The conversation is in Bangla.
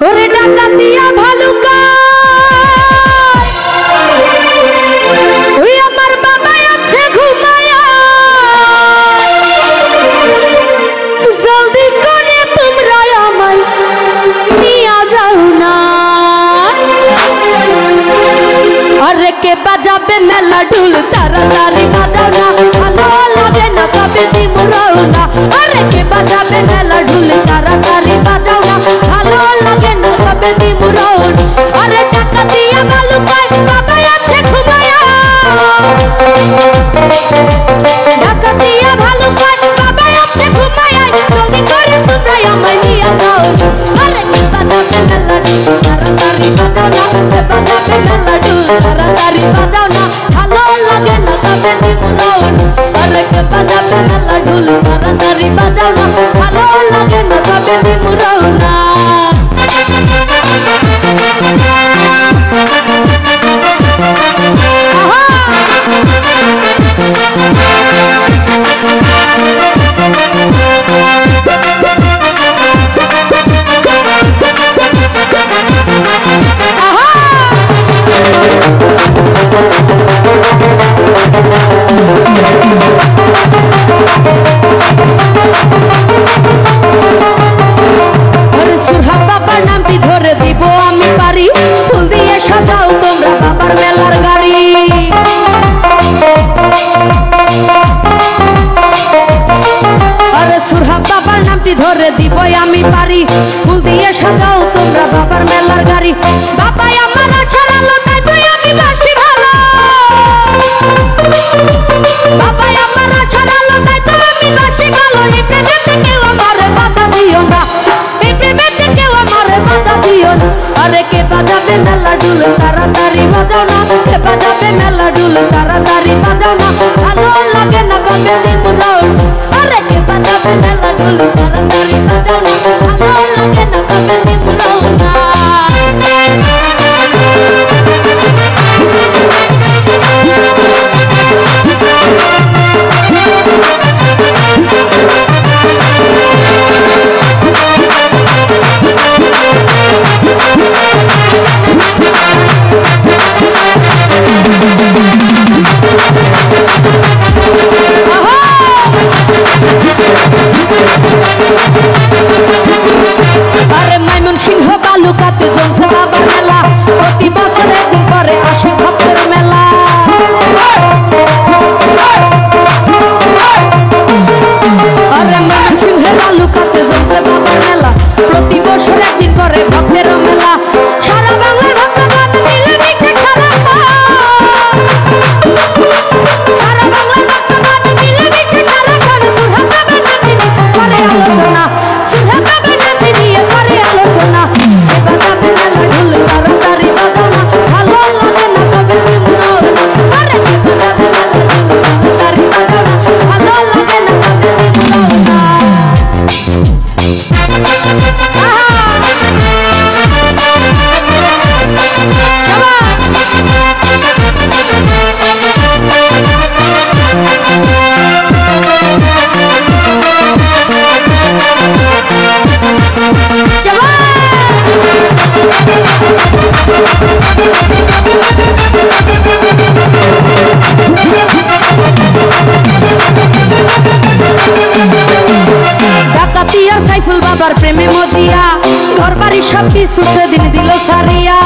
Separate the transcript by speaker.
Speaker 1: ওরে ডাকাতিয়া ভালুকা ওই আমার বাবা আছে ঘুমায়া জলদি করে তোমরা আমায় নিয়ে যাও না আরে কে বাজাবে মেলা ঢুল তাড়াতাড়ি বাজাও না ভালো লাগে না তবে দিমুরাও না আরে কে বাজাবে মেলা ঢুল তাড়াতাড়ি বাজাও না ভালো লাগে না তবে দিমুরাও না আরে ডাকাতিয়া ভালুকায় বাবা আছে ঘুমায়া ডাকাতিয়া ভালুকায় বাবা আছে ঘুমায়া জলদি করে তোমরা আমায় নিয়ে যাও আরে কে বাজাবে মেলা ঢুল তাড়াতাড়ি বাজাও না কে বাজাবে মেলা ঢুল তাড়াতাড়ি বাজাও না ভালো লাগে না তবে দিমুরাও না আরে কে বাজাবে মেলা ঢুল তাড়াতাড়ি বাজাও না ভালো লাগে না তবে দিমুরাও না ফুল দিয়ে সাজাও তোমরা বাবার মেলার গাড়ি আরে সুরহা বাবার নামটি ধরে দিব আমি পারি ফুল দিয়ে সাজাও তোমরা বাবার মেলার গাড়ি বাবা আমার আশার আলো তাই তুই আমি বাসি ভালো বাবা আমার আশার আলো তাই তুই আমি বাসি ভালো এই প্রেমেতে কেউ আমার বাধা দিও না এই প্রেমেতে কেউ আমার বাধা দিও না আরে কে বাজাবে মেলা ঢুল তাড়াতাড়ি বাজাও না কে বাজাবে মেলা ঢুল তাড়াতাড়ি বাজাও না ভালো লাগে না তবে দিমুরাও আরে কে বাজাবে মেলা ঢুল তাড়াতাড়ি বাজাও না ভালো লাগে না তবে দিমুরাও না আরে মাইমন সিংহ বালুকাতে জমছে বাবা মেলা প্রতি বছর একদিন করে আসে ভক্তের মেলা আরে মাইমন সিংহ বালুকাতে জমছে বাবা মেলা প্রতি বছর একদিন করে ভক্তের মেলা সারা বাংলার ভক্তগণ মিলে মিশে খারাপ সারা বাংলার ভক্তগণ মিলে মিশে খারাপ সুরহা বাবার নামে করে আলোচনা সুরহা বাবার নামে নিয়ে করে আলোচনা বাজাবে মেলা ঢুল তাড়াতাড়ি বাজাও না ভালো লাগে না তবে দিমুরাও না আরে কে বাজাবে মেলা ঢুল তাড়াতাড়ি বাজাও না ভালো লাগে না তবে দিমুরাও না ডাকাতিয়া সাইফুল বাবার প্রেমে মজিয়া ঘর বাড়ি সব কিছু সেদিন দিল সারিয়া